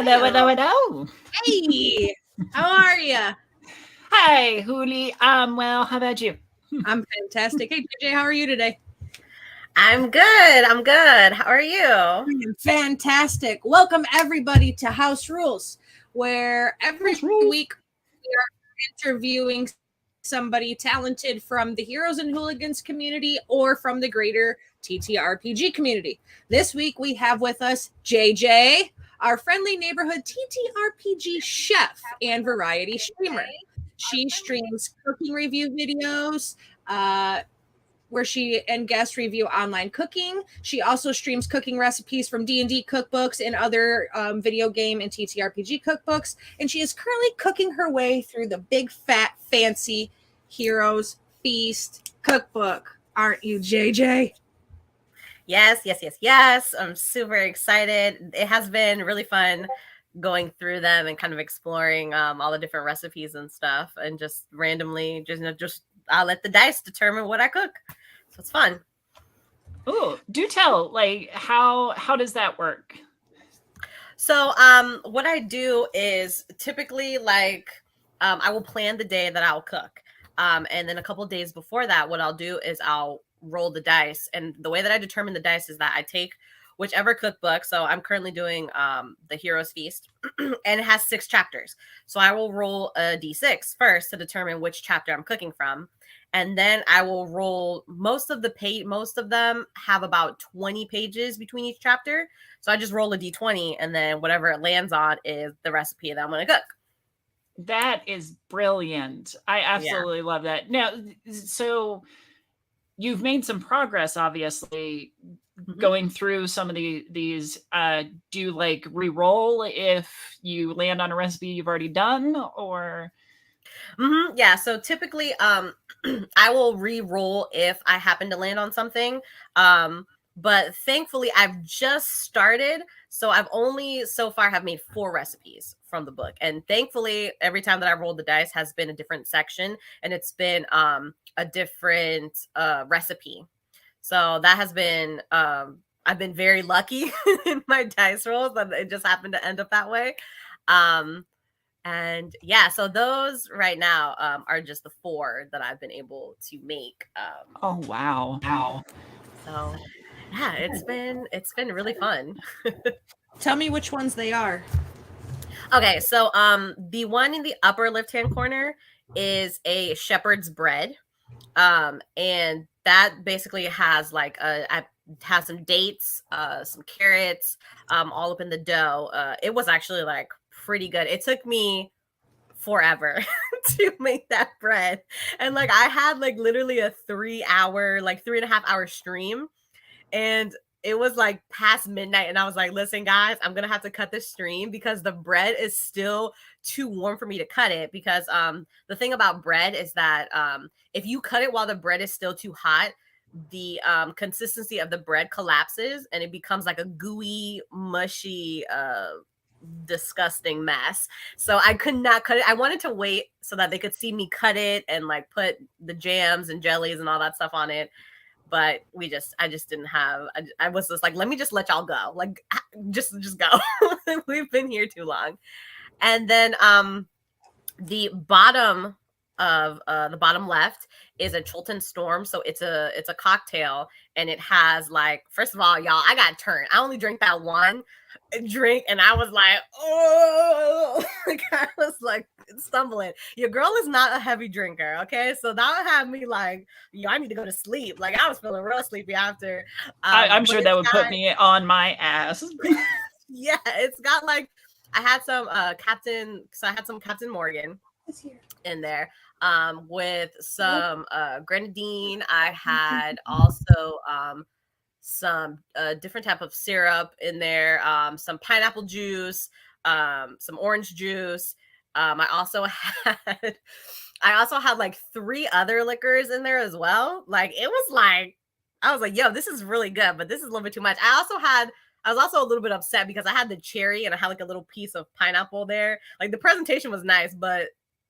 Hello, hello, hello. Hey, how are you? Hi, Huli. Well, how about you? I'm fantastic. Hey, JJ, how are you today? I'm good. I'm good. How are you? I am fantastic. Welcome everybody to House Rules, where every week we are interviewing somebody talented from the Heroes and Hooligans community or from the greater TTRPG community. This week we have with us JJ, our friendly neighborhood TTRPG chef and variety streamer. She streams cooking review videos, where she and guests review online cooking. She also streams cooking recipes from D&D cookbooks and other video game and TTRPG cookbooks. And she is currently cooking her way through the big, fat, fancy Heroes Feast cookbook. Aren't you, JJ? Yes. I'm super excited. It has been really fun going through them and kind of exploring all the different recipes and stuff, and just randomly just I'll let the dice determine what I cook. So it's fun. Oh, do tell, like, how does that work? So what I do is typically I will plan the day that I'll cook. And then a couple of days before that, what I'll do is I'll roll the dice. And the way that I determine the dice is that I take whichever cookbook. So I'm currently doing the Heroes Feast, and it has 6 chapters. So I will roll a d6 first to determine which chapter I'm cooking from. And then I will roll most of them have about 20 pages between each chapter. So I just roll a d20, and then whatever it lands on is the recipe that I'm going to cook. That is brilliant. I absolutely love that. Now, so you've made some progress, obviously, going through some of these. Do you like re-roll if you land on a recipe you've already done, or? Yeah. So typically, I will re-roll if I happen to land on something. But thankfully, I've just started, so I've only so far have made 4 recipes from the book. And thankfully, every time that I rolled the dice has been a different section, and it's been a different recipe. So that has been I've been very lucky in my dice rolls that it just happened to end up that way. And yeah, so those right now are just the 4 that I've been able to make. Oh wow! So yeah, it's been really fun. Tell me which ones they are. Okay, so the one in the upper left-hand corner is a shepherd's bread. And that basically has has some dates, some carrots, all up in the dough. It was actually like pretty good. It took me forever to make that bread, and like I had like literally a 3.5 hour stream, and it was like past midnight, and I was like, listen guys, I'm gonna have to cut this stream because the bread is still too warm for me to cut it, because the thing about bread is that if you cut it while the bread is still too hot, the consistency of the bread collapses and it becomes like a gooey, mushy, disgusting mess. So I could not cut it. I wanted to wait so that they could see me cut it and like put the jams and jellies and all that stuff on it, but I just didn't have. I was just like, let me just let y'all go, like just go. We've been here too long. And then the bottom of the bottom left is a Chilton Storm. So it's a cocktail, and it has like, first of all, y'all, I got turned. I only drank that one drink, and I was like, oh, like I was like stumbling. Your girl is not a heavy drinker, okay? So that had me like, yo, I need to go to sleep. Like I was feeling real sleepy after. I'm sure that would put me on my ass. Yeah, it's got like, I had some Captain Morgan in there with some grenadine. I had also some different type of syrup in there, some pineapple juice, some orange juice. I also had like 3 other liquors in there as well. Like it was like, I was like, yo, this is really good, but this is a little bit too much. I was also a little bit upset because I had the cherry and I had like a little piece of pineapple there. Like the presentation was nice, but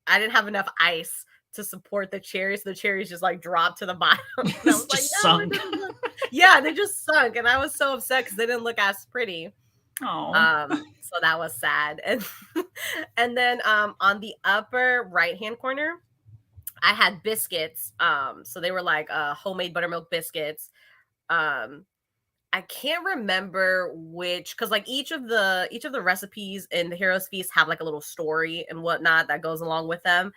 I didn't have enough ice to support the cherries. So the cherries just like dropped to the bottom. And I was like, no, sunk. yeah, they just sunk. And I was so upset because they didn't look as pretty. Oh. So that was sad. And then on the upper right hand corner, I had biscuits. So they were like homemade buttermilk biscuits. Um, I can't remember which, because like each of the recipes in the Heroes Feast have like a little story and whatnot that goes along with them.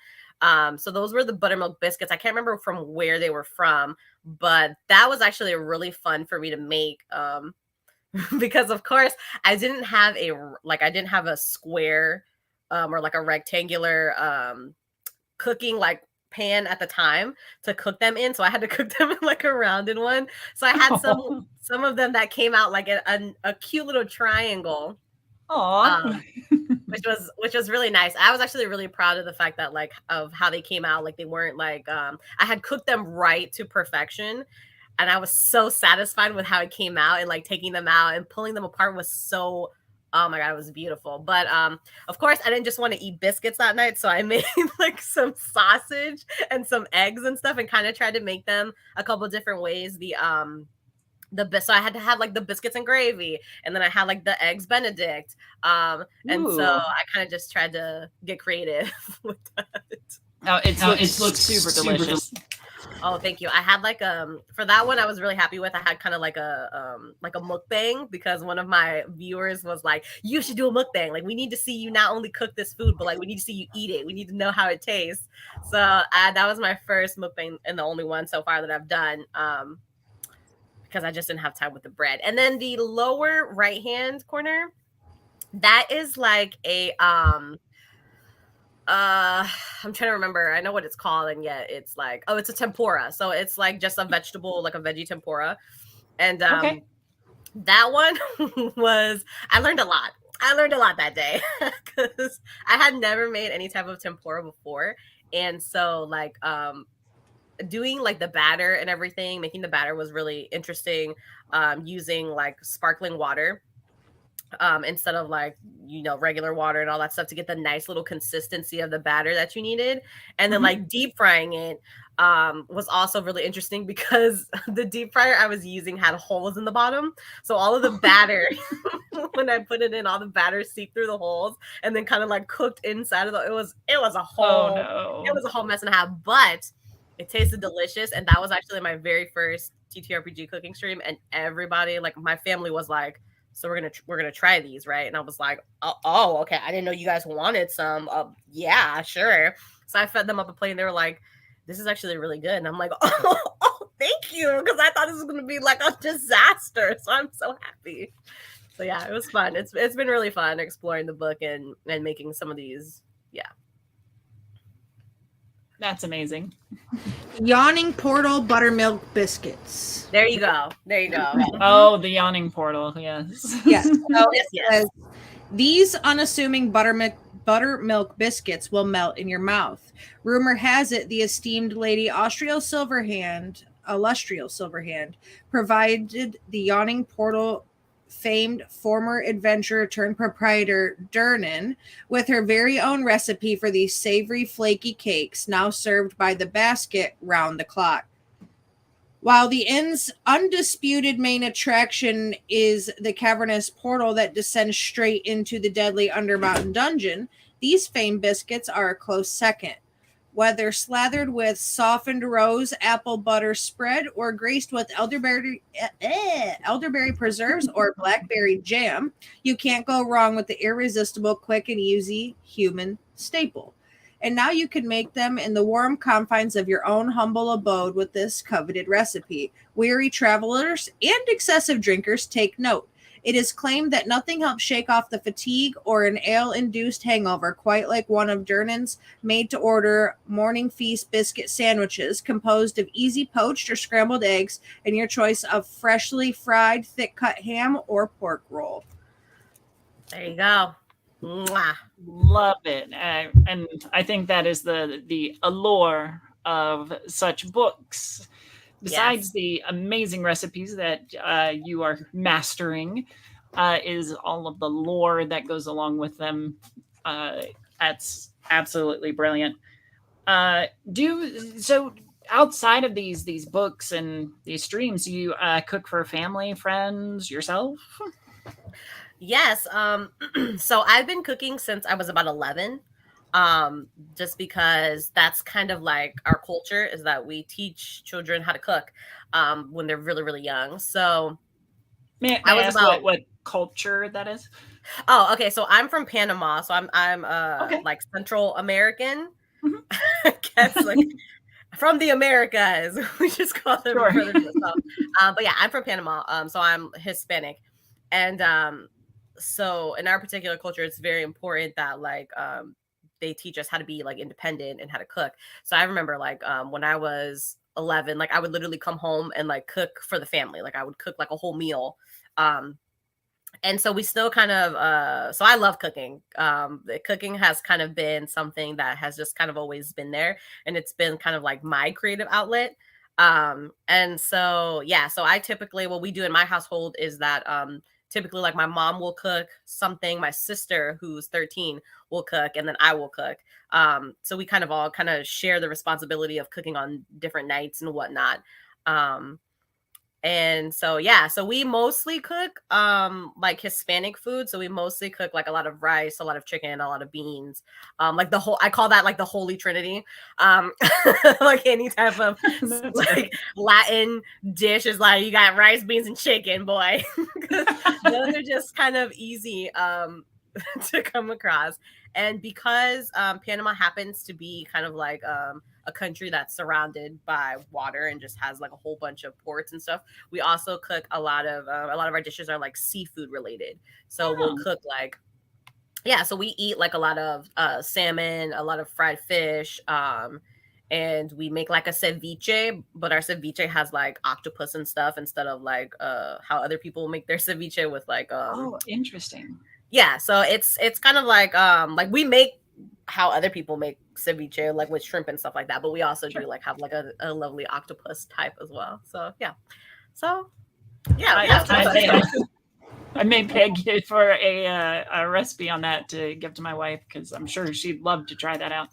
So those were the buttermilk biscuits. I can't remember from where they were from, but that was actually really fun for me to make. Because of course I didn't have a square or like a rectangular cooking like pan at the time to cook them in, so I had to cook them in like a rounded one. So I had some of them that came out like a cute little triangle. Aw. Which was really nice. I was actually really proud of the fact that like of how they came out. Like they weren't like I had cooked them right to perfection, and I was so satisfied with how it came out, and like taking them out and pulling them apart was so, oh my god, it was beautiful. But of course I didn't just want to eat biscuits that night, so I made like some sausage and some eggs and stuff and kind of tried to make them a couple different ways. So I had to have like the biscuits and gravy, and then I had like the eggs Benedict. And so I kind of just tried to get creative with that. Oh, it looks super delicious. Oh, thank you. I had like for that one I was really happy with. I had kind of like a mukbang, because one of my viewers was like, "You should do a mukbang. Like we need to see you not only cook this food, but like we need to see you eat it. We need to know how it tastes." So that was my first mukbang and the only one so far that I've done. Because I just didn't have time with the bread. And then the lower right hand corner, that is like a I'm trying to remember. I know what it's called, and yet it's like, oh, it's a tempura. So it's like just a vegetable, like a veggie tempura. And Okay. that one was, I learned a lot. I learned a lot that day because I had never made any type of tempura before. And so like doing like the batter and everything, making the batter was really interesting. Using like sparkling water instead of like, regular water and all that stuff to get the nice little consistency of the batter that you needed. And then like deep frying it was also really interesting because the deep fryer I was using had holes in the bottom. So all of the batter, when I put it in, all the batter seeped through the holes and then kind of like cooked inside of it was a whole, it was a whole mess and a half, but it tasted delicious. And that was actually my very first TTRPG cooking stream. And everybody, like my family was like, so we're gonna try these, right? And I was like, oh, okay. I didn't know you guys wanted some. Yeah, sure. So I fed them up a plate, and they were like, "This is actually really good." And I'm like, "Oh, thank you," because I thought this was gonna be like a disaster. So I'm so happy. So yeah, it was fun. It's been really fun exploring the book and making some of these. Yeah. That's amazing. Yawning Portal buttermilk biscuits. There you go. There you go. Oh, the yawning portal. Yes. Yes. So Yes. These unassuming buttermilk biscuits will melt in your mouth. Rumor has it the esteemed Lady Illustrial Silverhand, provided the Yawning Portal famed former adventurer turned proprietor Durnan with her very own recipe for these savory flaky cakes, now served by the basket round the clock. While the inn's undisputed main attraction is the cavernous portal that descends straight into the deadly Undermountain dungeon, these famed biscuits are a close second. Whether slathered with softened rose apple butter spread or graced with elderberry preserves or blackberry jam, you can't go wrong with the irresistible, quick and easy human staple. And now you can make them in the warm confines of your own humble abode with this coveted recipe. Weary travelers and excessive drinkers take note. It is claimed that nothing helps shake off the fatigue or an ale-induced hangover quite like one of Durnan's made-to-order morning feast biscuit sandwiches composed of easy poached or scrambled eggs and your choice of freshly fried thick-cut ham or pork roll. There you go. Mwah. Love it. And I think that is the allure of such books. Besides the amazing recipes that you are mastering, is all of the lore that goes along with them. That's absolutely brilliant. So outside of these books and these streams, do you cook for family, friends, yourself? Yes. So I've been cooking since I was about 11. Just because that's kind of like our culture is that we teach children how to cook when they're really, really young. So May I I was ask about what culture that is? oh, okay. So I'm from Panama. So I'm Okay. like Central American. Mhm. I guess like from the Americas. We just call them Sure. brothers and stuff. But yeah, I'm from Panama. So I'm Hispanic. And so in our particular culture, it's very important that like they teach us how to be like independent and how to cook. So I remember like when I was 11, like I would literally come home and like cook for the family. Like I would cook like a whole meal. Um and so we still kind of so I love cooking. The cooking has kind of been something that has just kind of always been there, and it's been kind of like my creative outlet. And so yeah, so I typically what we do in my household is that typically like my mom will cook something, my sister who's 13 will cook, and then I will cook. So we kind of all kind of share the responsibility of cooking on different nights and whatnot. um and so yeah, so we mostly cook like Hispanic food. So we mostly cook like a lot of rice, a lot of chicken, a lot of beans. Like the whole I call that like the holy trinity. Um like any type of That's like great. Latin dish is like you got rice, beans, and chicken, boy. 'Cause those are just kind of easy to come across. And because Panama happens to be kind of like a country that's surrounded by water and just has like a whole bunch of ports and stuff, we also cook a lot of our dishes are like seafood related. So we'll Oh, cook like yeah, so we eat like a lot of salmon, a lot of fried fish, and we make like a ceviche, but our ceviche has like octopus and stuff instead of like how other people make their ceviche with like oh, interesting. yeah, so it's kind of like we make how other people make ceviche like with shrimp and stuff like that, but we also Sure. do like have like a lovely octopus type as well. So yeah. So yeah, I, that's I my may I may peg you for a recipe on that to give to my wife because I'm sure she'd love to try that out.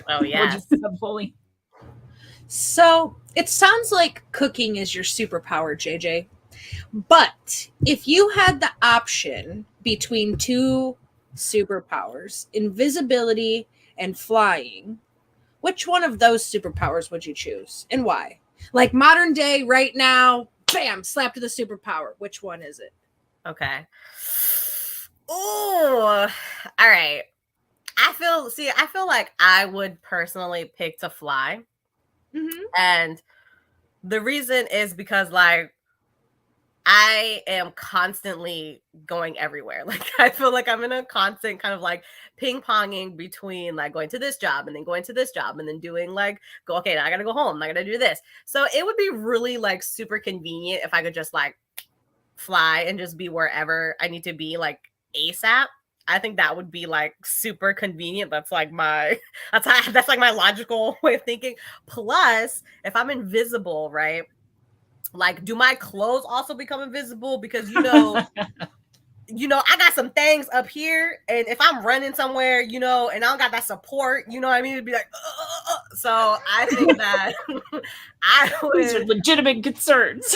oh Would you yes. have fully? So it sounds like cooking is your superpower, JJ. But if you had the option between two superpowers, invisibility and flying, which one of those superpowers would you choose and why? Like modern day, right now, bam, slap to the superpower. Which one is it? Okay. Oh, all right. I feel like I would personally pick to fly. Mm-hmm. And the reason is because like I am constantly going everywhere. Like I feel like I'm in a constant kind of like ping ponging between like going to this job and then going to this job and then doing like go okay, now I gotta go home. I gotta do this. So it would be really like super convenient if I could just like fly and just be wherever I need to be like ASAP. I think that would be like super convenient. That's like my that's like my logical way of thinking. Plus, if I'm invisible, right? Like, do my clothes also become invisible? Because I got some things up here, and if I'm running somewhere, and I don't got that support, you know what I mean? It'd be like, so I think that I These are would legitimate concerns.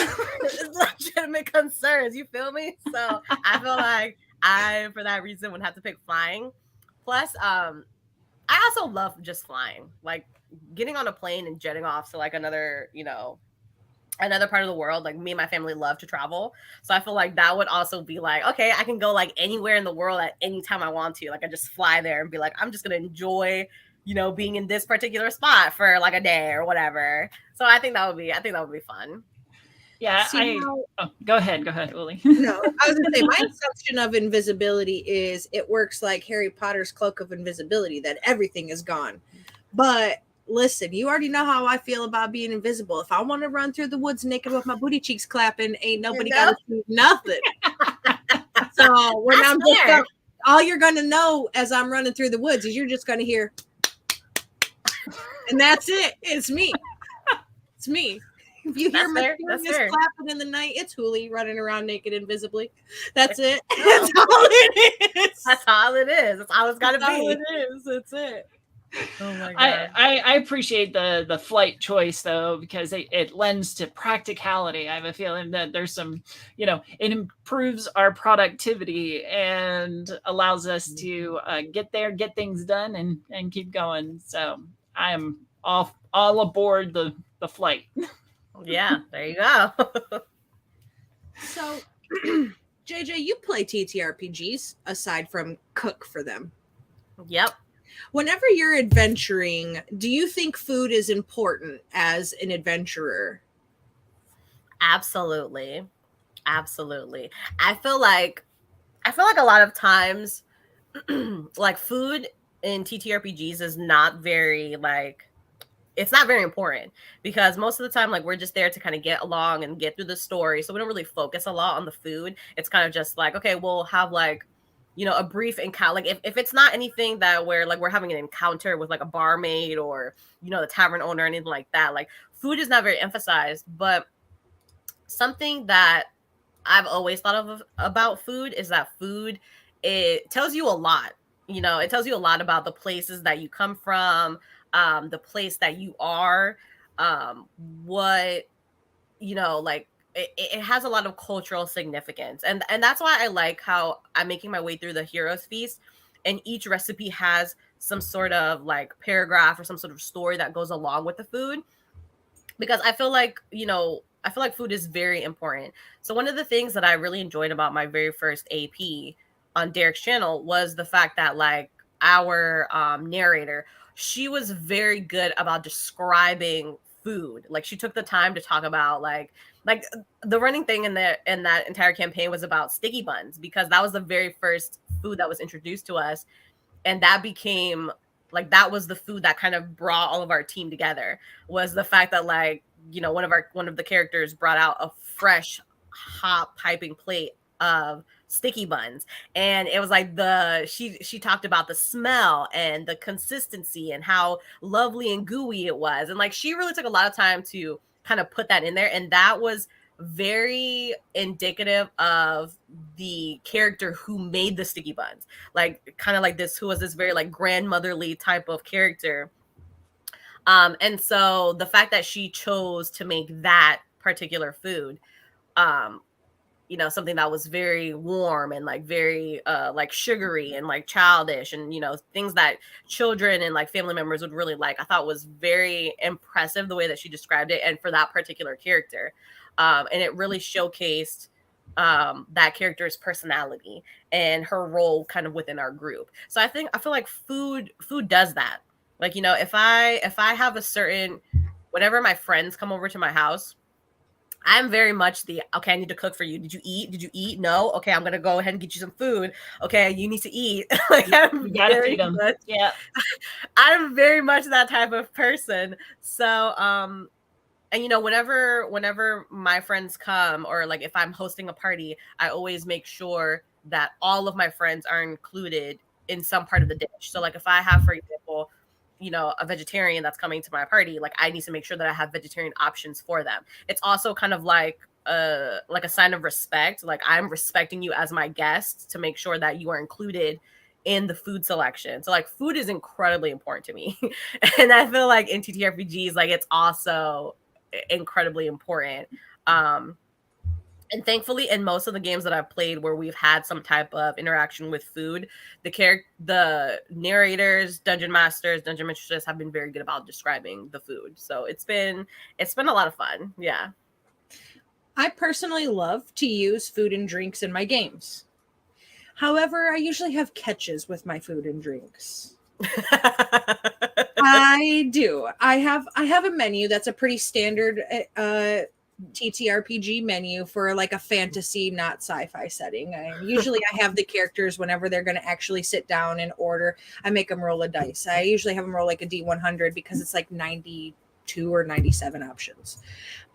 legitimate concerns. You feel me? So I feel like I, for that reason, would have to pick flying. Plus, I also love just flying, like getting on a plane and jetting off to like another part of the world. Like me and my family love to travel, so I feel like that would also be like, okay, I can go like anywhere in the world at any time I want to. Like I just fly there and be like, I'm just gonna enjoy being in this particular spot for like a day or whatever. So I think that would be fun. Yeah, See, now, go ahead, Uli. no, I was gonna say my assumption of invisibility is it works like Harry Potter's cloak of invisibility, that everything is gone. But listen, you already know how I feel about being invisible. If I want to run through the woods naked with my booty cheeks clapping, ain't nobody got to see nothing. So when I'm just all you're gonna know as I'm running through the woods is you're just gonna hear, and that's it. It's me. It's me. If you hear my fingers clapping in the night, it's Huli running around naked invisibly. That's it. That's all it is. That's all it is. That's all it's got to be. All it is. That's it. Oh my god. I appreciate the flight choice though, because it lends to practicality. I have a feeling that there's some, it improves our productivity and allows us to get there, get things done, and keep going. So I am all aboard the flight. Yeah, there you go. So, JJ, you play TTRPGs aside from cook for them. Yep. Whenever you're adventuring, do you think food is important as an adventurer? Absolutely. Absolutely. I feel like a lot of times like food in TTRPGs is not very it's not very important, because most of the time like we're just there to kind of get along and get through the story, so we don't really focus a lot on the food. It's kind of just like, okay, we'll have like a brief encounter, like if it's not anything that we're having an encounter with like a barmaid or the tavern owner or anything like that, like food is not very emphasized. But something that I've always thought of about food is that food, it tells you a lot. It tells you a lot about the places that you come from, the place that you are, what like it has a lot of cultural significance, and that's why I like how I'm making my way through the Heroes Feast, and each recipe has some sort of like paragraph or some sort of story that goes along with the food, because I feel like food is very important. So one of the things that I really enjoyed about my very first AP on Derek's channel was the fact that like our narrator, she was very good about describing food. Like she took the time to talk about like the running thing in that entire campaign was about sticky buns, because that was the very first food that was introduced to us, and that became like that was the food that kind of brought all of our team together, was the fact that like one of the characters brought out a fresh hot piping plate of sticky buns, and it was like she talked about the smell and the consistency and how lovely and gooey it was, and like she really took a lot of time to kind of put that in there, and that was very indicative of the character who made the sticky buns, like kind of like this, who was this very like grandmotherly type of character. And so the fact that she chose to make that particular food, something that was very warm and like very like sugary and like childish, and things that children and like family members would really like, I thought was very impressive the way that she described it, and for that particular character. And it really showcased that character's personality and her role kind of within our group. So I feel like food does that. Like, if I have a certain, whenever my friends come over to my house, I'm very much okay, I need to cook for you. Did you eat? No. Okay, I'm gonna go ahead and get you some food. Okay, you need to eat. Like, you gotta feed them. Yeah. I'm very much that type of person. So and whenever my friends come, or like if I'm hosting a party, I always make sure that all of my friends are included in some part of the dish. So like if I have, for example, a vegetarian that's coming to my party, like I need to make sure that I have vegetarian options for them. It's also kind of like a sign of respect. Like I'm respecting you as my guest to make sure that you are included in the food selection. So like food is incredibly important to me. And I feel like in TTRPGs, like it's also incredibly important. And thankfully, in most of the games that I've played where we've had some type of interaction with food, the narrators, dungeon masters, dungeon mistresses have been very good about describing the food. So it's been a lot of fun. Yeah. I personally love to use food and drinks in my games. However, I usually have catches with my food and drinks. I do. I have a menu that's a pretty standard TTRPG menu for like a fantasy, not sci-fi setting. Usually I have the characters, whenever they're going to actually sit down and order, I make them roll a dice. I usually have them roll like a D100 because it's like 92 or 97 options.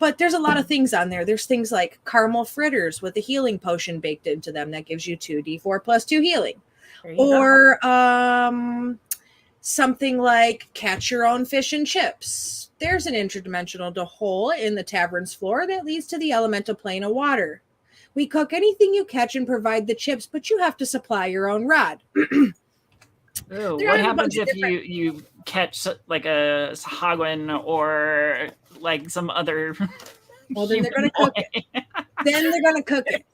But there's a lot of things on there. There's things like caramel fritters with a healing potion baked into them that gives you 2d4 plus 2 healing. Or something like catch your own fish and chips. There's an interdimensional hole in the tavern's floor that leads to the elemental plane of water. We cook anything you catch and provide the chips, but you have to supply your own rod. Ooh, They're what on a bunch happens of if you catch like a Sahagwan or like some other Well, then they're human gonna cook boy? it. Then they're gonna cook it.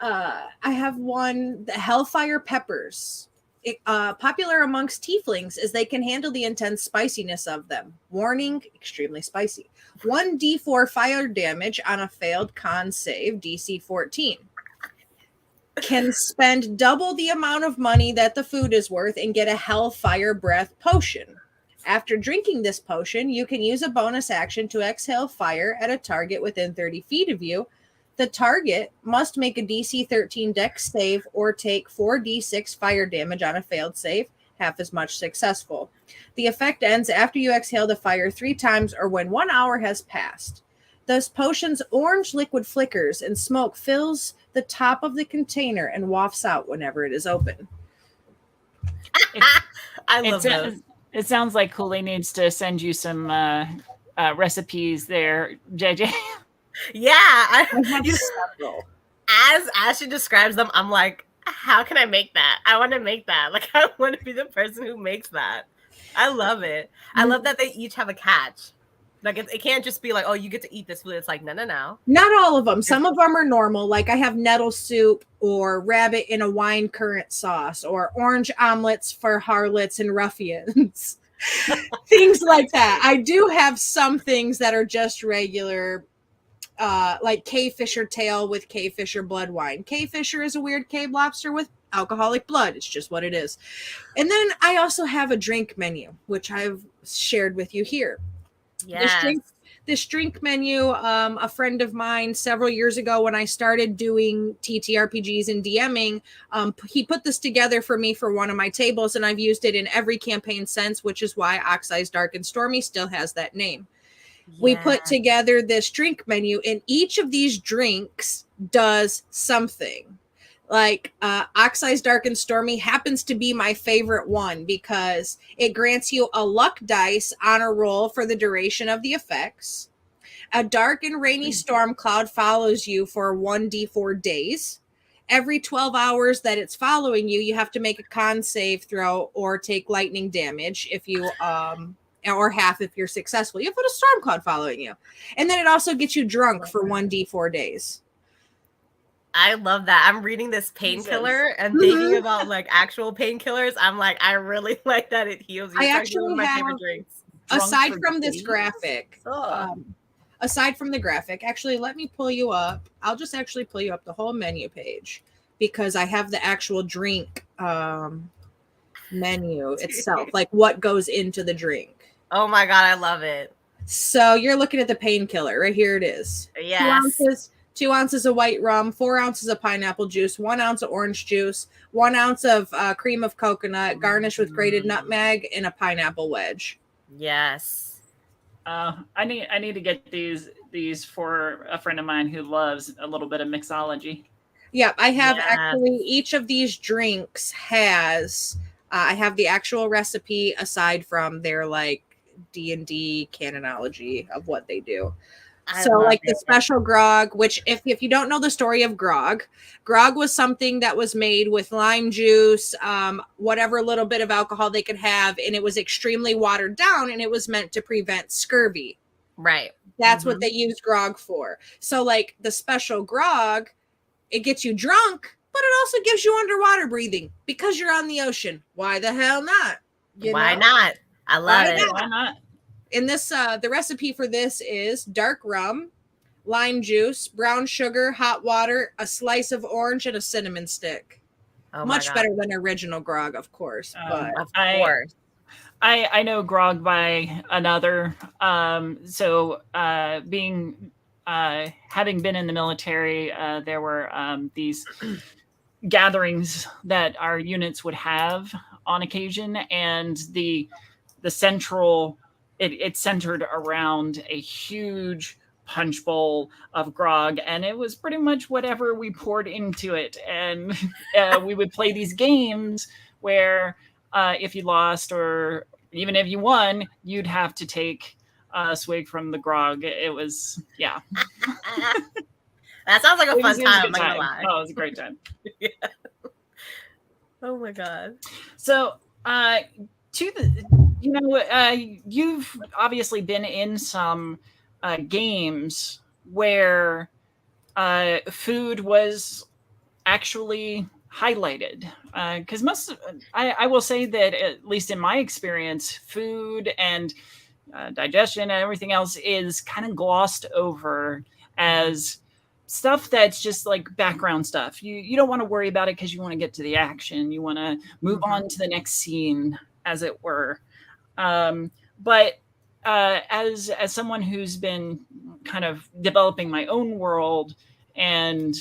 I have one, the Hellfire peppers. Popular amongst tieflings as they can handle the intense spiciness of them. Warning, extremely spicy. 1d4 fire damage on a failed con save, DC 14. Can spend double the amount of money that the food is worth and get a Hellfire breath potion. After drinking this potion, you can use a bonus action to exhale fire at a target within 30 feet of you. The target must make a DC 13 dex save or take 4d6 fire damage on a failed save, half as much successful. The effect ends after you exhale the fire 3 times or when 1 hour has passed. This potion's orange liquid flickers and smoke fills the top of the container and wafts out whenever it is open. I love those. It sounds like Cooley needs to send you some recipes there, JJ. Yeah, I have several. As she describes them, I'm like, how can I make that? I want to make that. Like, I want to be the person who makes that. I love it. I love that they each have a catch. Like, it can't just be like, oh, you get to eat this food. It's like, no. Not all of them. Some of them are normal. Like I have nettle soup or rabbit in a wine currant sauce or orange omelets for harlots and ruffians. Things like that. I do have some things that are just regular, like K-Fisher tail with K-Fisher blood wine. K-Fisher is a weird cave lobster with alcoholic blood. It's just what it is. And then I also have a drink menu, which I've shared with you here. Yes. This drink menu, a friend of mine several years ago when I started doing TTRPGs and DMing, he put this together for me for one of my tables, and I've used it in every campaign since, which is why Oxeyes Dark and Stormy still has that name. Yeah. We put together this drink menu, and each of these drinks does something. Like Oxeyes Dark and Stormy happens to be my favorite one because it grants you a luck dice on a roll for the duration of the effects. A dark and rainy storm cloud follows you for 1d4 days. Every 12 hours that it's following you, you have to make a con save throw or take lightning damage if you or half if you're successful. You put a storm cloud following you. And then it also gets you drunk for 1d4 days. I love that. I'm reading this painkiller and thinking about like actual painkillers. I'm like, I really like that it heals you. I actually have, my favorite drinks. Aside from this graphic, aside from the graphic, actually, let me pull you up. I'll just actually pull you up the whole menu page because I have the actual drink menu itself, like what goes into the drink. Oh my God, I love it. So you're looking at the painkiller. Right here it is. Yes. 2 ounces of white rum, 4 ounces of pineapple juice, 1 ounce of orange juice, 1 ounce of cream of coconut, garnished with grated nutmeg, and a pineapple wedge. Yes. I need to get these for a friend of mine who loves a little bit of mixology. Yeah, I have actually each of these drinks has I have the actual recipe aside from their like D&D canonology of what they do. So like the special grog, which if you don't know the story of grog was something that was made with lime juice, whatever little bit of alcohol they could have, and it was extremely watered down, and it was meant to prevent scurvy. Right. That's what they used grog for. So like the special grog, it gets you drunk, but it also gives you underwater breathing because you're on the ocean. Why the hell not? Why not? I love it. Why not? In this, the recipe for this is dark rum, lime juice, brown sugar, hot water, a slice of orange, and a cinnamon stick. Oh much better than original grog, of course. But of course. I know grog by another. So being having been in the military, there were these gatherings that our units would have on occasion, and the central. It centered around a huge punch bowl of grog, and it was pretty much whatever we poured into it. And we would play these games where if you lost or even if you won, you'd have to take a swig from the grog. It was, yeah. That sounds like a fun time. I'm not gonna lie. Oh, it was a great time. Yeah. Oh my god. So, to the, you've obviously been in some games where food was actually highlighted. Because I will say that, at least in my experience, food and digestion and everything else is kind of glossed over as stuff that's just like background stuff. You don't want to worry about it because you want to get to the action. You want to move on to the next scene, as it were. But as someone who's been kind of developing my own world and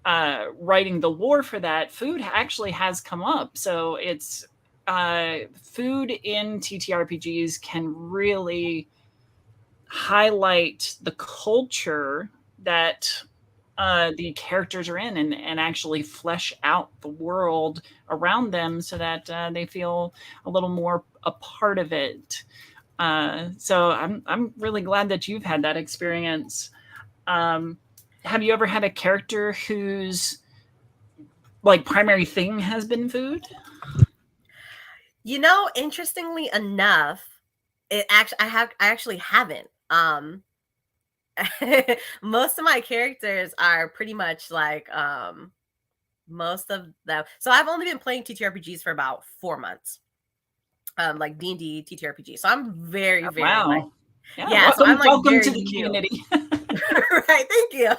writing the lore for that, food actually has come up. So it's food in TTRPGs can really highlight the culture that the characters are in, and actually flesh out the world around them so that they feel a little more a part of it. So I'm really glad that you've had that experience. Have you ever had a character whose like primary thing has been food? Interestingly enough, I actually haven't. Most of my characters are pretty much like most of them. So I've only been playing TTRPGs for about 4 months. Like D&D TTRPG. So I'm very, very wow. like, yeah. So I'm like welcome very to the new. community. Right, thank you.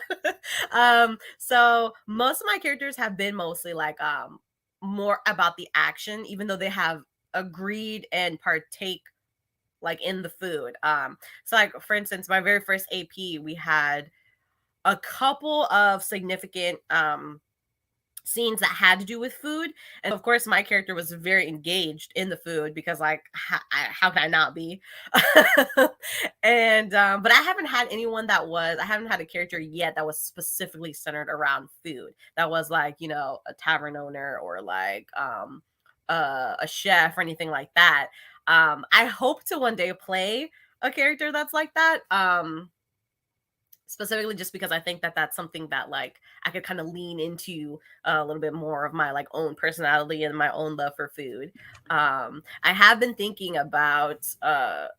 So most of my characters have been mostly like more about the action, even though they have agreed and partake like in the food. So like for instance, my very first AP, we had a couple of significant scenes that had to do with food, and of course my character was very engaged in the food because like how can I not be? And but I haven't had a character yet that was specifically centered around food, that was like a tavern owner or like a chef or anything like that. I hope to one day play a character that's like that, specifically just because I think that that's something that like I could kind of lean into a little bit more of my like own personality and my own love for food. I have been thinking about a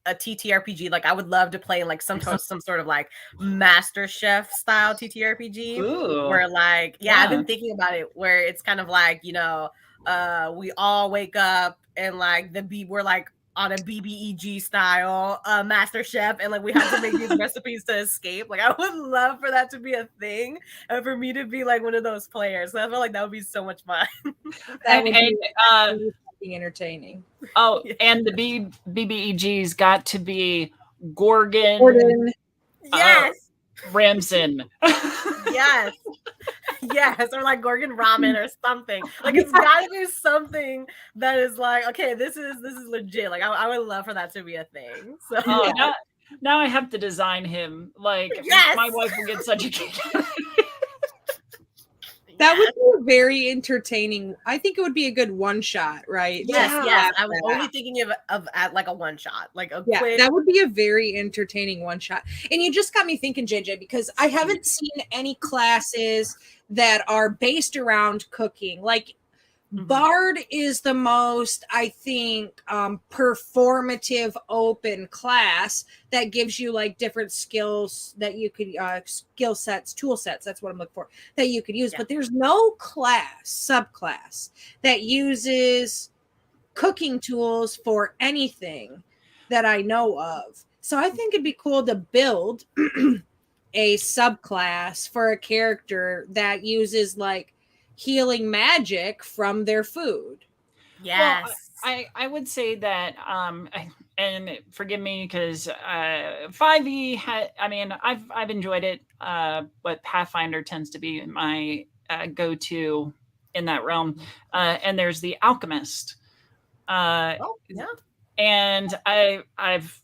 TTRPG. Like I would love to play like some sort of like Master Chef style TTRPG. Ooh. Where like I've been thinking about it, where it's kind of like we all wake up and like we're like on a BBEG style Master Chef, and like we have to make these recipes to escape. Like I would love for that to be a thing, and for me to be like one of those players. So I feel like that would be so much fun. That would be entertaining. Oh, yeah. And the BBEG's got to be Gordon. Yes. Ramson. Yes. Yes, or like Gorgon ramen or something. Like it's gotta be something that is like, okay, this is legit. Like I would love for that to be a thing. So now I have to design him. Like my wife will get such a kick. That would be very entertaining. I think it would be a good one shot, right? Yes. I was only thinking of at like a one shot, like a quick. That would be a very entertaining one shot. And you just got me thinking, JJ, because I haven't seen any classes that are based around cooking. Like Bard is the most, I think, performative open class that gives you like different skills that you could skill sets, tool sets. That's what I'm looking for, that you could use. But there's no subclass that uses cooking tools for anything that I know of. So I think it'd be cool to build a subclass for a character that uses like healing magic from their food. Yes. Well, I would say that and forgive me because 5e had, I mean, I've enjoyed it, but Pathfinder tends to be my go-to in that realm. And there's the alchemist. And I've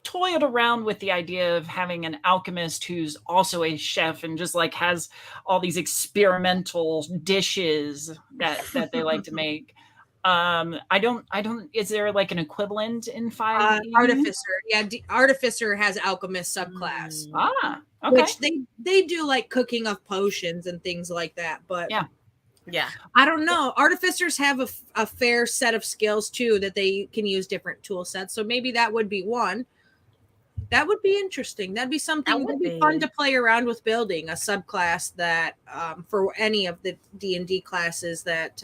toiled around with the idea of having an alchemist who's also a chef and just like has all these experimental dishes that they like to make. I don't, is there like an equivalent in 5e? Artificer. Artificer has alchemist subclass. Okay. Which they do like cooking of potions and things like that. But Yeah. I don't know. Artificers have a fair set of skills too that they can use different tool sets. So maybe that would be one. That would be interesting. That'd be something that'd be fun to play around with, building a subclass that for any of the D&D classes that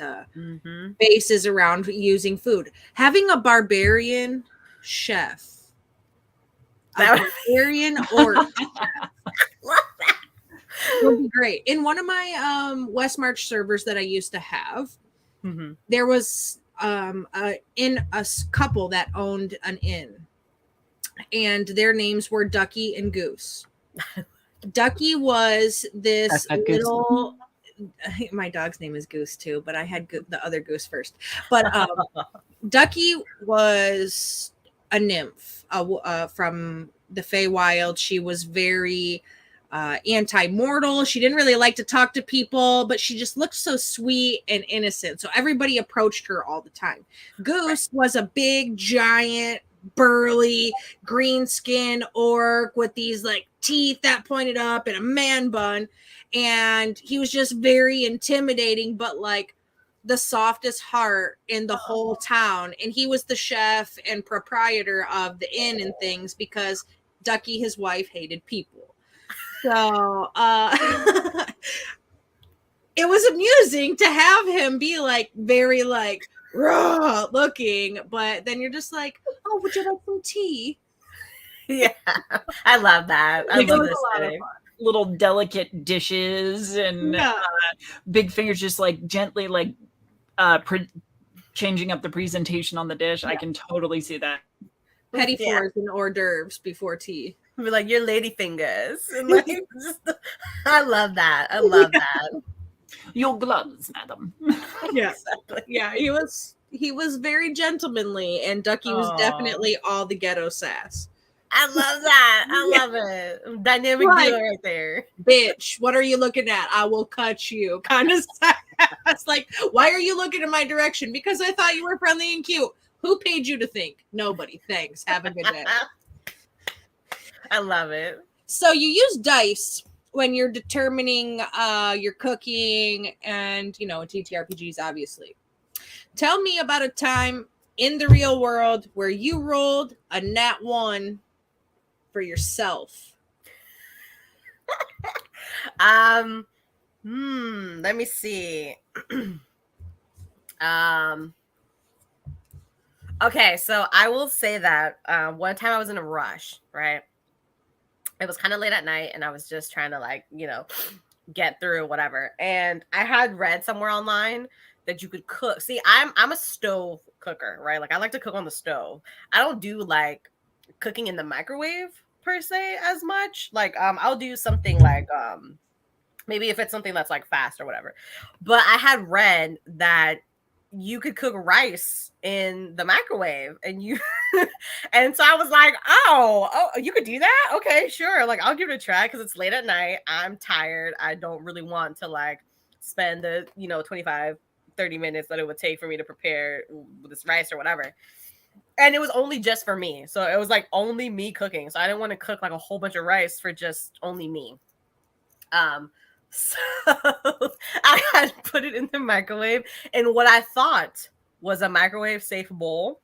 bases around using food. Having a barbarian chef. Barbarian orc. Love that. Would be great. In one of my West March servers that I used to have, there was a couple that owned an inn, and their names were Ducky and Goose. Ducky was this little. My dog's name is Goose too, but I had the other Goose first. But Ducky was a nymph from the Feywild. She was very anti-mortal. She didn't really like to talk to people, but she just looked so sweet and innocent. So everybody approached her all the time. Goose was a big, giant, burly, green skin orc with these like teeth that pointed up and a man bun. And he was just very intimidating, but like the softest heart in the whole town. And he was the chef and proprietor of the inn and things because Ducky, his wife, hated people. So it was amusing to have him be like very like raw looking, but then you're just like, oh, would you like some tea? Yeah, I love that. I love this setting. Little delicate dishes and big fingers just like gently like changing up the presentation on the dish. I can totally see that. Petty fours and hors d'oeuvres before tea. Be like your lady fingers. And like, I love that. I love that. Your gloves, madam. Yeah, exactly. Yeah, he was very gentlemanly, and Ducky was definitely all the ghetto sass. I love that. I love it. Dynamic duo right there. Bitch, what are you looking at? I will cut you. Kind of sass. Like, why are you looking in my direction? Because I thought you were friendly and cute. Who paid you to think? Nobody. Thanks. Have a good day. I love it. So you use dice when you're determining your cooking and, TTRPGs, obviously. Tell me about a time in the real world where you rolled a nat 1 for yourself. Let me see. Okay, so I will say that one time I was in a rush, right? It was kind of late at night and I was just trying to get through whatever. And I had read somewhere online that you could cook. See, I'm a stove cooker, right? Like I like to cook on the stove. I don't do like cooking in the microwave per se as much. Like I'll do something like maybe if it's something that's like fast or whatever. But I had read that you could cook rice in the microwave and and so I was like, oh, you could do that? Okay, sure. Like I'll give it a try because it's late at night. I'm tired. I don't really want to like spend the 25-30 minutes that it would take for me to prepare this rice or whatever. And it was only just for me. So it was like only me cooking. So I didn't want to cook like a whole bunch of rice for just only me. So I had put it in the microwave in what I thought was a microwave safe bowl.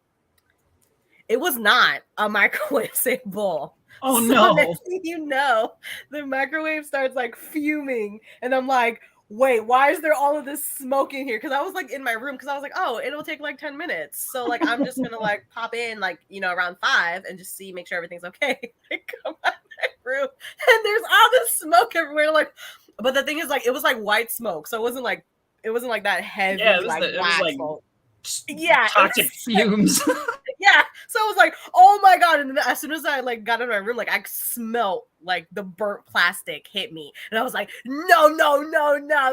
It was not a microwave safe bowl. Oh no. Next thing you know, the microwave starts like fuming and I'm like, wait, why is there all of this smoke in here? Because I was like in my room because I was like, oh, it'll take like 10 minutes. So like I'm just gonna like pop in like around 5 and just make sure everything's okay. I come out of my room and there's all this smoke everywhere. Like, but the thing is like it was like white smoke, so it wasn't like that heavy. Yeah, it was like smoke. Yeah, toxic fumes. Yeah, so I was like, oh my god! And as soon as I like got in my room, like I smelt like the burnt plastic hit me, and I was like, no,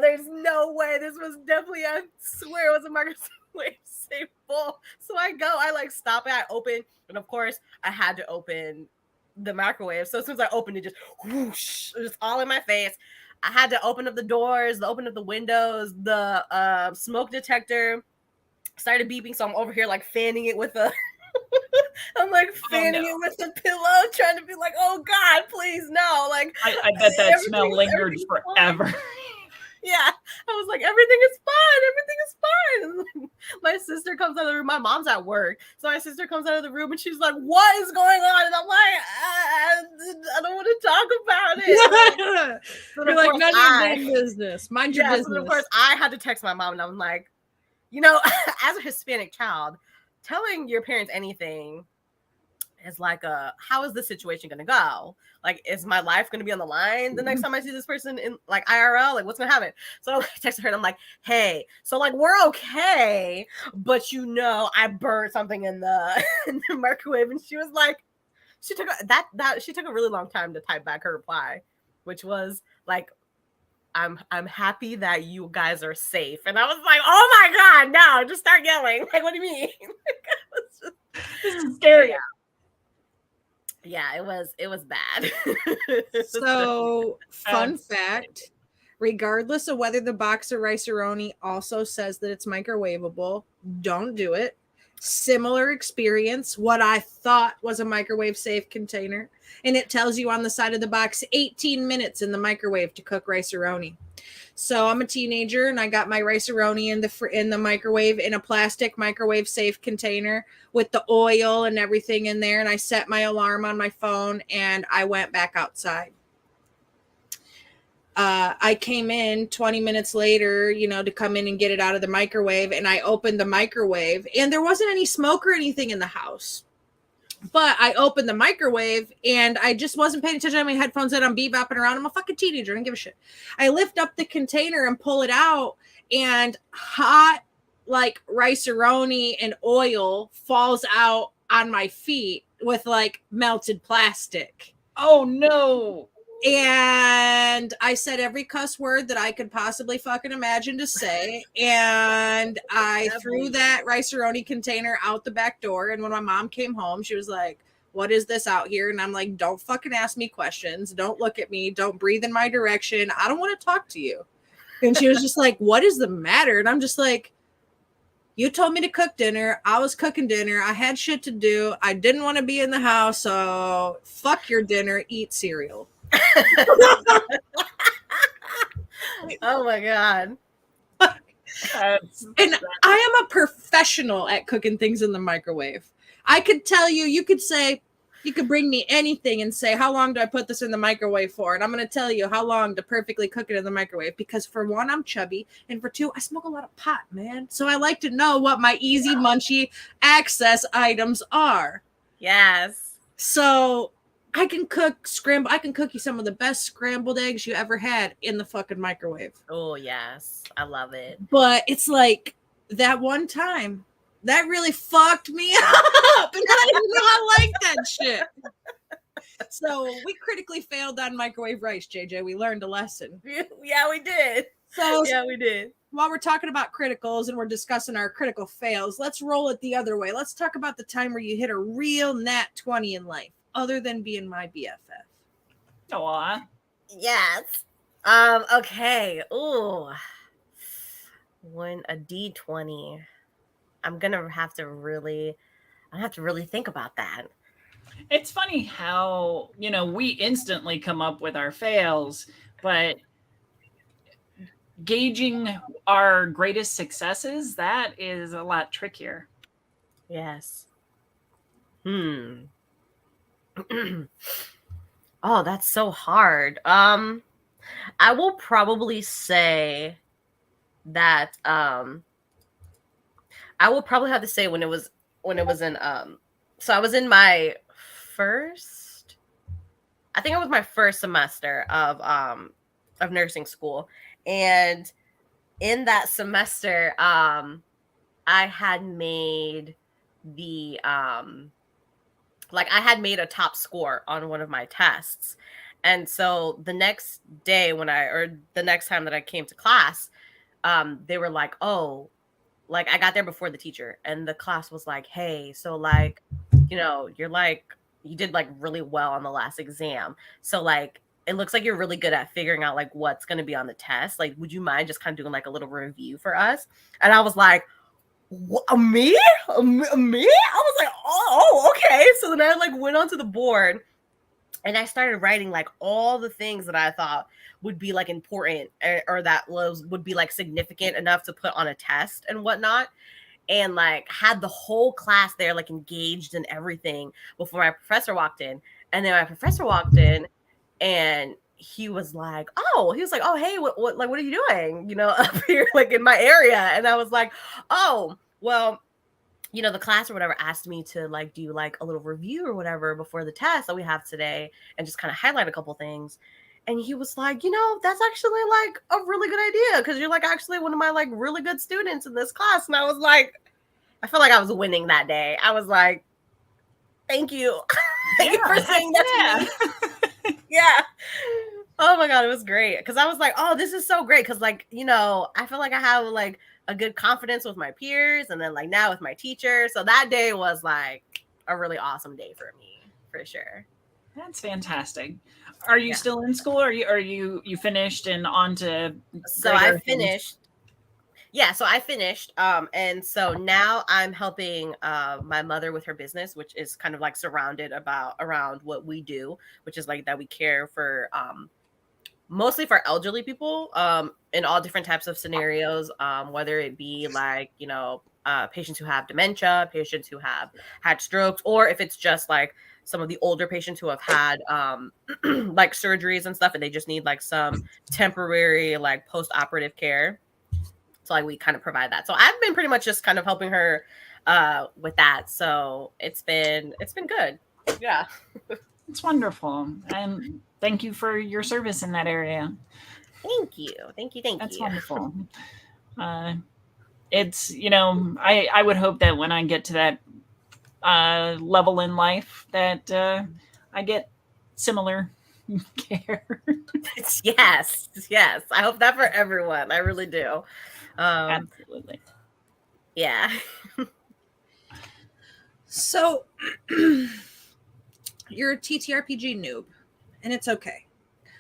there's no way. This was definitely, I swear, it was a microwave safe bowl. So I like stop it, I open, and of course I had to open the microwave. So as soon as I opened it, just whoosh, it was all in my face. I had to open up the doors, open up the windows, the smoke detector started beeping. So I'm over here like fanning it with a I'm like fanning it with a pillow, trying to be like, oh God, please no. Like I bet that smell lingered forever. Yeah, I was like, everything is fine. Everything is fine. And my sister comes out of the room. My mom's at work. So my sister comes out of the room and she's like, what is going on? And I'm like, I don't want to talk about it. So You're like, none of your damn business. Mind your business. So of course, I had to text my mom and I was like, you know, as a Hispanic child, telling your parents anything is like how is this situation gonna go? Like, is my life gonna be on the line the next time I see this person in like IRL? Like, what's gonna happen? So I texted her and I'm like, hey, so like we're okay, but you know, I burned something in the microwave, and she was like, she took a really long time to type back her reply, which was like, I'm happy that you guys are safe. And I was like, oh my God, no, just start yelling. Like, what do you mean? This is scary. Yeah, it was bad. So, fun fact, regardless of whether the box of Rice-A-Roni also says that it's microwavable, don't do it. Similar experience, what I thought was a microwave safe container, and it tells you on the side of the box 18 minutes in the microwave to cook Rice-A-Roni. So I'm a teenager and I got my Rice-A-Roni in the microwave in a plastic microwave safe container with the oil and everything in there, and I set my alarm on my phone and I went back outside. I came in 20 minutes later, to come in and get it out of the microwave, and I opened the microwave and there wasn't any smoke or anything in the house. But I opened the microwave and I just wasn't paying attention. I had my headphones in. I'm bebopping around. I'm a fucking teenager. I don't give a shit. I lift up the container and pull it out, and hot like Rice-A-Roni and oil falls out on my feet with like melted plastic. Oh no. And I said every cuss word that I could possibly fucking imagine to say. And I threw that Rice-A-Roni container out the back door. And when my mom came home, she was like, what is this out here? And I'm like, don't fucking ask me questions. Don't look at me. Don't breathe in my direction. I don't want to talk to you. And she was just like, what is the matter? And I'm just like, you told me to cook dinner. I was cooking dinner. I had shit to do. I didn't want to be in the house. So fuck your dinner. Eat cereal. Oh my God. And I am a professional at cooking things in the microwave. I could tell you, you could bring me anything and say, how long do I put this in the microwave for? And I'm going to tell you how long to perfectly cook it in the microwave, because for one, I'm chubby, and for two, I smoke a lot of pot, man. So I like to know what my easy munchy access items are. Yes. So I can cook you some of the best scrambled eggs you ever had in the fucking microwave. Oh, yes. I love it. But it's like that one time that really fucked me up. And I did not like that shit. So we critically failed on microwave rice, JJ. We learned a lesson. Yeah, we did. So yeah, we did. While we're talking about criticals and we're discussing our critical fails, let's roll it the other way. Let's talk about the time where you hit a real nat 20 in life, other than being my BFF. Aw. Yes. Okay. Ooh. When a D20, I'm gonna have to really think about that. It's funny how, we instantly come up with our fails, but gauging our greatest successes, that is a lot trickier. Yes. Oh, that's so hard. I will probably say that I will probably have to say when it was in so I was in my first, I think it was my first semester of nursing school, and in that semester I had made the I had made a top score on one of my tests. And so the next day the next time that I came to class, they were like, oh, I got there before the teacher, and the class was like, hey, so you did really well on the last exam. So it looks like you're really good at figuring out what's going to be on the test. Would you mind just kind of doing a little review for us? And I was like, what, me? I was like, oh, okay. So then I went onto the board And I started writing like all the things that I thought would be like important, or that would be like significant enough to put on a test and whatnot. And like had the whole class there like engaged in everything before my professor walked in. And then my professor walked in, and he was like, oh, hey, what like, what are you doing, you know, up here like in my area? And I was like, oh, well, you know, the class or whatever asked me to like do like a little review or whatever before the test that we have today, and just kind of highlight a couple things. And he was like, you know, that's actually like a really good idea, because you're like actually one of my like really good students in this class. And I was like, I felt like I was winning that day. I was like, thank you. Thank you for saying that to me. Yeah. Oh my God, it was great. Because I was like, oh, this is so great. Because like, you know, I feel like I have like a good confidence with my peers, and then like now with my teacher. So that day was like a really awesome day for me, for sure. That's fantastic. Are you still in school? Or are you finished and on to? So I finished. Yeah, so I finished. And so now I'm helping my mother with her business, which is kind of like surrounded around what we do, which is like that we care for mostly for elderly people in all different types of scenarios, whether it be like, you know, patients who have dementia, patients who have had strokes, or if it's just like some of the older patients who have had like surgeries and stuff, and they just need like some temporary like post-operative care. So like we kind of provide that. So I've been pretty much just kind of helping her with that. So it's been good. Yeah. It's wonderful. And thank you for your service in that area. Thank you. That's wonderful. It's, you know, I would hope that when I get to that level in life that I get similar care. Yes. I hope that for everyone. I really do. Absolutely. Yeah. So you're a TTRPG noob, and it's okay,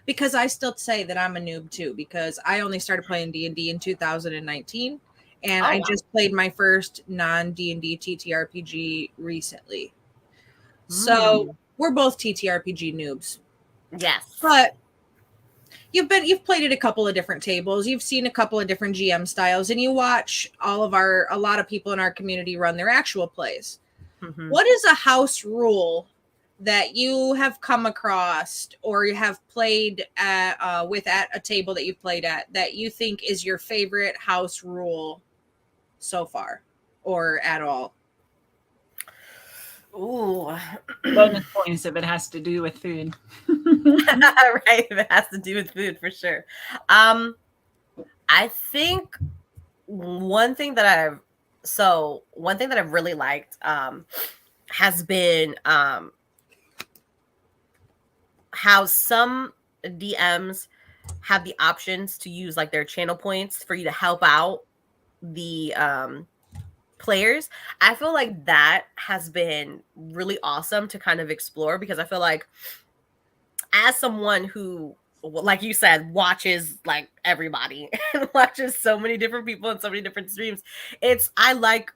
because I still say that I'm a noob too, because I only started playing D&D in 2019, and I just played my first non-D&D TTRPG recently. So we're both TTRPG noobs. Yes. But you've played at a couple of different tables, you've seen a couple of different GM styles, and you watch a lot of people in our community run their actual plays. Mm-hmm. What is a house rule that you have come across, or you have played at a table that you've played at, that you think is your favorite house rule so far, or at all? Ooh. Bonus points if it has to do with food. Right, if it has to do with food, for sure. I think one thing that I've really liked has been how some DMs have the options to use like their channel points for you to help out the players. I feel like that has been really awesome to kind of explore, because I feel like as someone who, like you said, watches like everybody and watches so many different people and so many different streams, I like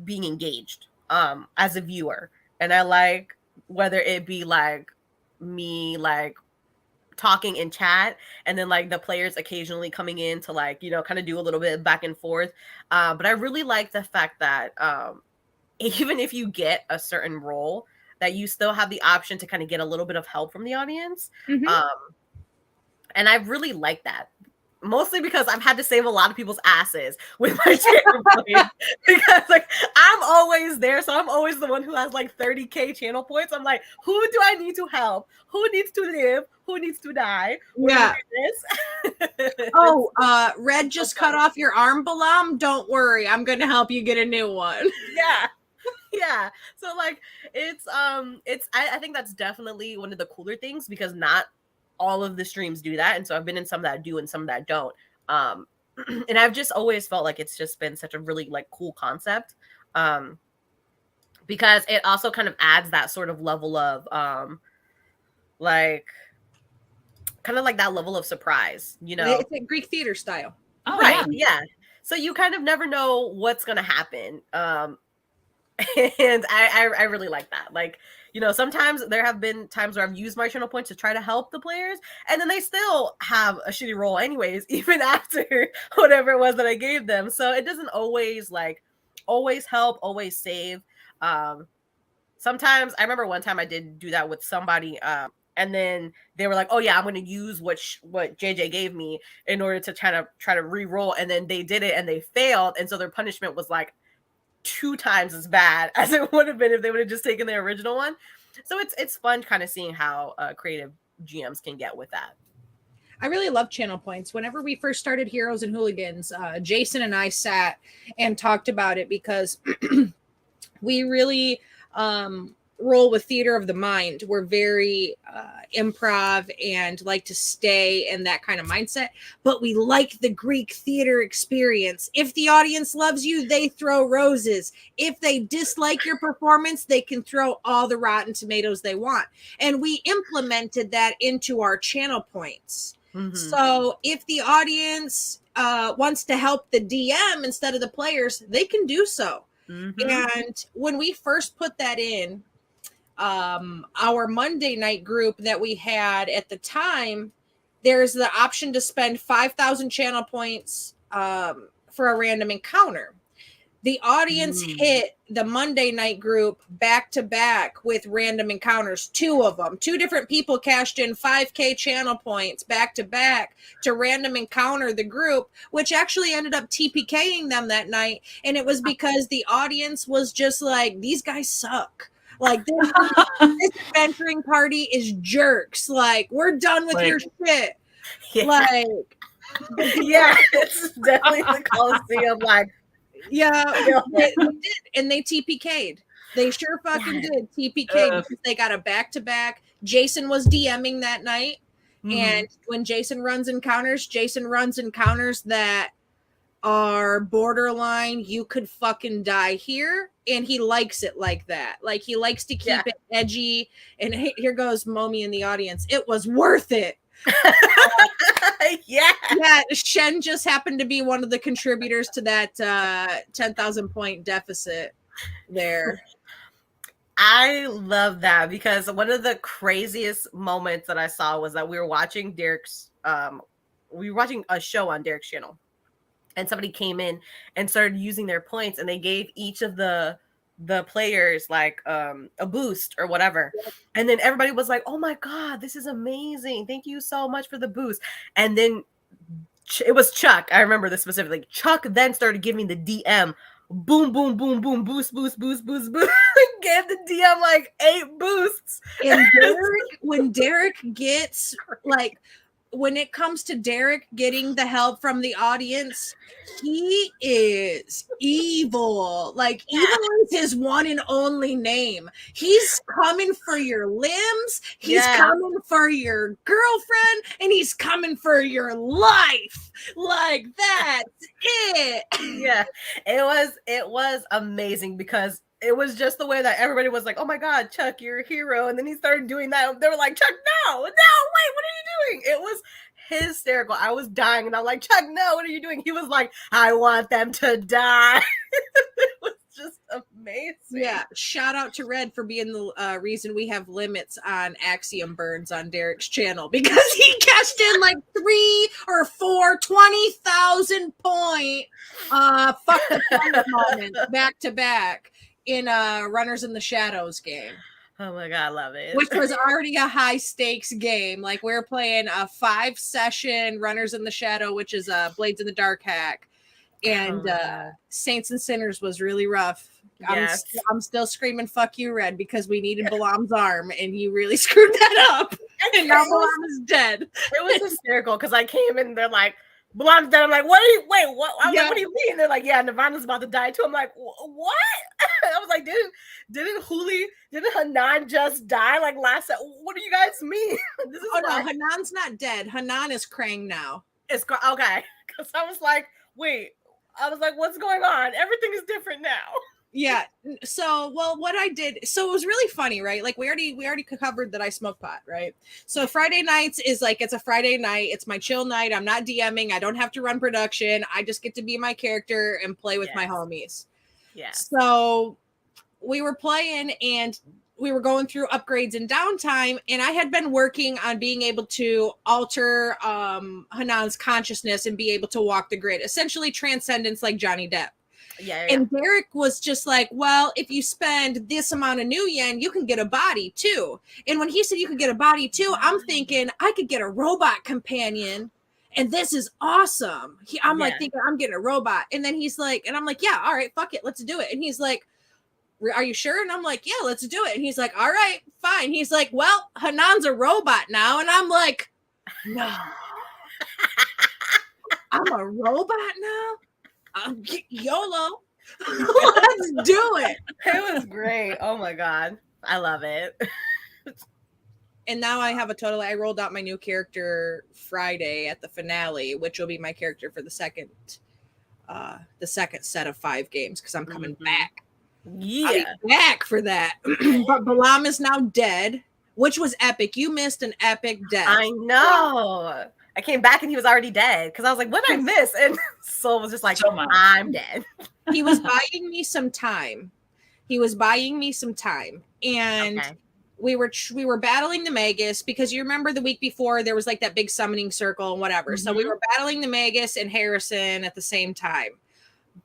being engaged as a viewer, and I like whether it be like me like talking in chat, and then like the players occasionally coming in to like, you know, kind of do a little bit back and forth. But I really like the fact that even if you get a certain role, that you still have the option to kind of get a little bit of help from the audience. Mm-hmm. And I really like that. Mostly because I've had to save a lot of people's asses with my channel points, because like I'm always there, so I'm always the one who has like 30k channel points. I'm like, who do I need to help? Who needs to live? Who needs to die? Yeah. Oh, Red just cut off your arm, Balam. Don't worry, I'm going to help you get a new one. Yeah. So like I think that's definitely one of the cooler things, because not all of the streams do that, and so I've been in some that do and some that don't, and I've just always felt like it's just been such a really like cool concept, because it also kind of adds that sort of level of like kind of like that level of surprise, you know. It's a Greek theater style. Oh, right. Yeah. So you kind of never know what's gonna happen, and I really like that. Like, sometimes there have been times where I've used my channel points to try to help the players, and then they still have a shitty roll anyways, even after whatever it was that I gave them. So it doesn't always help, always save. Sometimes I remember one time I did do that with somebody, and then they were like, "Oh yeah, I'm going to use what JJ gave me in order to try to re-roll," and then they did it and they failed, and so their punishment was like 2 times as bad as it would have been if they would have just taken the original one. So it's fun kind of seeing how creative GMs can get with that. I really love channel points. Whenever we first started Heroes and Hooligans, Jason and I sat and talked about it because we really roll with theater of the mind. We're very improv and like to stay in that kind of mindset, but we like the Greek theater experience. If the audience loves you, they throw roses. If they dislike your performance, they can throw all the rotten tomatoes they want. And we implemented that into our channel points. Mm-hmm. So if the audience wants to help the DM instead of the players, they can do so. Mm-hmm. And when we first put that in, our Monday night group that we had at the time, there's the option to spend 5,000 channel points for a random encounter. The audience hit the Monday night group back to back with random encounters, 2 of them. 2 different people cashed in 5K channel points back to back to random encounter the group, which actually ended up TPKing them that night. And it was because the audience was just like, these guys suck. Like, this adventuring party is jerks. Like, we're done with your shit. Yeah. Like, yeah, it's definitely the Coliseum. Like, yeah, they did, and they TPK'd. They sure fucking did TPK because they got a back-to-back. Jason was DMing that night, and when Jason runs encounters that are borderline, you could fucking die here, and he likes it like that. Like, he likes to keep it edgy, and here goes Momi in the audience. It was worth it. Yeah, Shen just happened to be one of the contributors to that 10,000 point deficit there. I love that because one of the craziest moments that I saw was that we were watching a show on Derek's channel, and somebody came in and started using their points, and they gave each of the players like a boost or whatever, and then everybody was like, "Oh my god, this is amazing, thank you so much for the boost." And then it was Chuck, I remember this specifically. Chuck then started giving the DM boom boom boom boom boost boost boost boost boost gave the DM like 8 boosts. And when Derek gets like, when it comes to Derek getting the help from the audience, he is evil. Like, evil is his one and only name. He's coming for your limbs. He's coming for your girlfriend, and he's coming for your life. Like, that's it. Yeah, it was amazing because it was just the way that everybody was like, "Oh my god, Chuck, you're a hero." And then he started doing that. They were like, "Chuck, no, wait, what are you doing?" It was hysterical. I was dying, and I'm like, "Chuck, no, what are you doing?" He was like, "I want them to die." It was just amazing. Yeah, shout out to Red for being the reason we have limits on Axiom burns on Derek's channel, because he cashed in like 3 or 4 20,000 point fuck the planet moments back to back in Runners in the Shadows game. Oh my god, I love it. Which was already a high stakes game. Like, we're playing a 5-session Runners in the Shadow, which is a Blades in the Dark hack. And Saints and Sinners was really rough. Yes. I'm still screaming "fuck you, Red," because we needed Balam's arm, and you really screwed that up. And now Balam is dead. It was hysterical because I came in and they're like, "Balam's dead." I'm like, "What? Wait, what?" I'm like, "What do you mean?" They're like, "Yeah, Nirvana's about to die too." I'm like, "What?" I was like, didn't Hanan just die like last? What do you guys mean? No, Hanan's not dead. Hanan is Krang now. It's okay, because I was like, wait. I was like, what's going on? Everything is different now. Yeah. So, well, what I did, so it was really funny, right? Like, we already covered that I smoke pot, right? So Friday nights is like, it's a Friday night. It's my chill night. I'm not DMing. I don't have to run production. I just get to be my character and play with my homies. Yeah. So we were playing, and we were going through upgrades and downtime, and I had been working on being able to alter Hanan's consciousness and be able to walk the grid, essentially transcendence like Johnny Depp. Yeah. And Derek was just like, well, if you spend this amount of new yen, you can get a body too. And when he said you could get a body too, I'm thinking I could get a robot companion. And this is awesome. I'm like thinking I'm getting a robot. And then he's like, and I'm like, yeah, all right, fuck it. Let's do it. And he's like, are you sure? And I'm like, yeah, let's do it. And he's like, all right, fine. He's like, well, Hanan's a robot now. And I'm like, no, I'm a robot now? YOLO. Let's do it. It was great. Oh my God. I love it. And now I have I rolled out my new character Friday at the finale, which will be my character for the second set of 5 games, because I'm coming back. Yeah. I'll be back for that. But Balaam is now dead, which was epic. You missed an epic death. I know. I came back and he was already dead, because I was like, what did I miss? And Soul was just like, I'm dead. He was buying me some time. And we were battling the Magus, because you remember the week before there was like that big summoning circle and whatever. Mm-hmm. So we were battling the Magus and Harrison at the same time.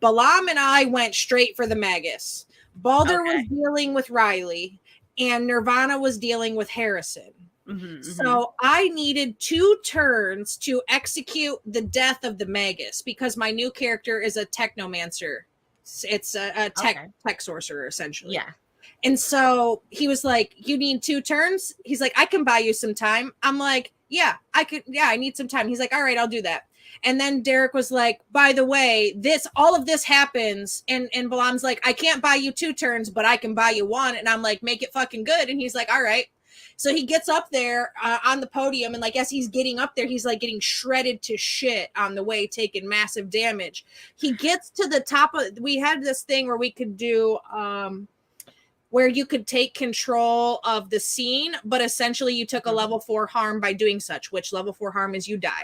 Balaam and I went straight for the Magus. Baldur was dealing with Riley, and Nirvana was dealing with Harrison. So I needed 2 turns to execute the death of the Magus, because my new character is a technomancer. It's a tech sorcerer, essentially. Yeah. And so he was like, you need 2 turns? He's like, I can buy you some time. I'm like, yeah, I could. Yeah, I need some time. He's like, all right, I'll do that. And then Derek was like, by the way, all of this happens. And Balaam's like, I can't buy you 2 turns, but I can buy you 1. And I'm like, make it fucking good. And he's like, all right. So he gets up there on the podium, and like as he's getting up there, he's like getting shredded to shit on the way, taking massive damage. He gets to the top of, we had this thing where we could do where you could take control of the scene, but essentially you took a level 4 harm by doing such, which level 4 harm is you die.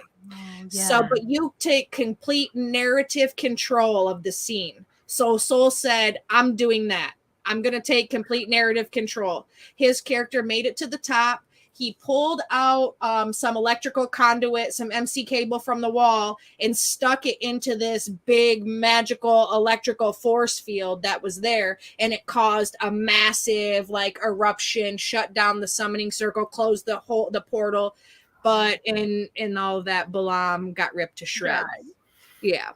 So, but you take complete narrative control of the scene. So Soul said, I'm doing that. I'm going to take complete narrative control. His character made it to the top. He pulled out some electrical conduit, some MC cable from the wall, and stuck it into this big magical electrical force field that was there. And it caused a massive like eruption, shut down the summoning circle, closed the portal. But in all of that, Balaam got ripped to shreds. Yeah.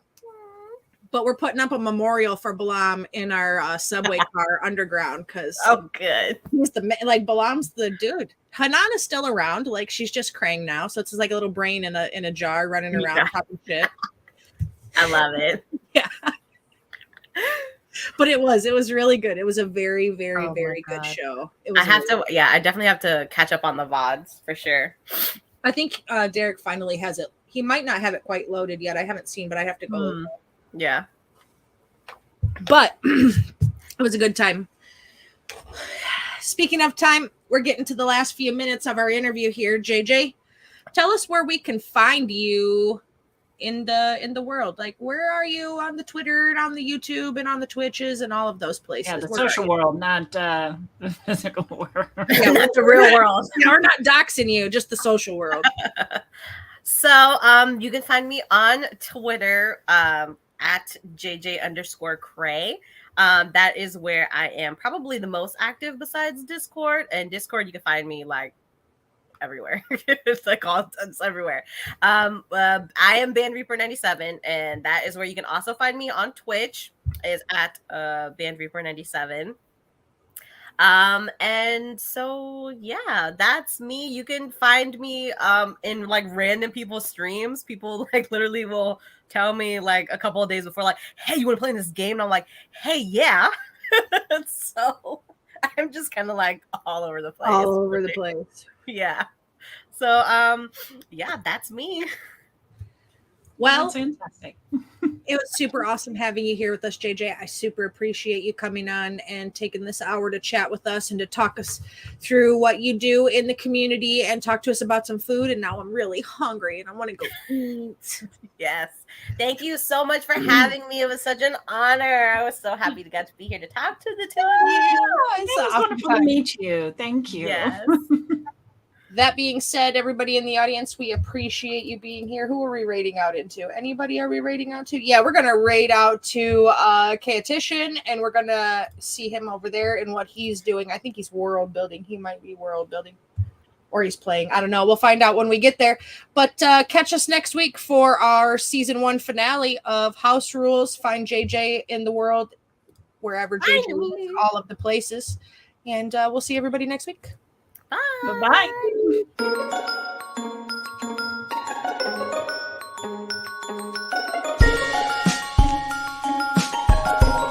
But we're putting up a memorial for Balaam in our subway car underground, because good. He's Balaam's the dude. Hanan is still around, like she's just Krang now, so it's like a little brain in a jar running around popping shit. I love it. Yeah. But it was really good. It was a very, very, very good show. It was I definitely have to catch up on the VODs for sure. I think Derek finally has it. He might not have it quite loaded yet. I haven't seen, but I have to go look. Yeah. But it was a good time. Speaking of time, we're getting to the last few minutes of our interview here. JJ, tell us where we can find you in the world. Like, where are you on the Twitter and on the YouTube and on the Twitches and all of those places? Yeah, the social world, not the physical world. Yeah, not the real world. Yeah, we're not doxing you, just the social world. So you can find me on Twitter at JJ_Cray. That is where I am probably the most active besides Discord. And Discord, you can find me like everywhere. It's like it's everywhere. I am BandReaper97, and that is where you can also find me on Twitch, is at BandReaper97. And so yeah, that's me. You can find me in like random people's streams. People like literally will tell me like a couple of days before, like, hey, you want to play in this game? And I'm like, hey, yeah. So I'm just kind of like all over the place. Yeah. So yeah, that's me. Well, that's fantastic. It was super awesome having you here with us, JJ. I super appreciate you coming on and taking this hour to chat with us and to talk us through what you do in the community and talk to us about some food. And now I'm really hungry and I want to go eat. Yes. Thank you so much for having me. It was such an honor. I was so happy to get to be here to talk to the two of you. It was wonderful to meet you. Thank you. Yes. That being said, everybody in the audience, we appreciate you being here. Who are we rating out into? Anybody are we rating out to? Yeah, we're going to rate out to Chaotician, and we're going to see him over there and what he's doing. I think he's world building. He might be world building. Or he's playing. I don't know. We'll find out when we get there. But catch us next week for our season 1 finale of House Rules. Find JJ in the world, wherever JJ is, all of the places. And we'll see everybody next week. Bye. Bye-bye.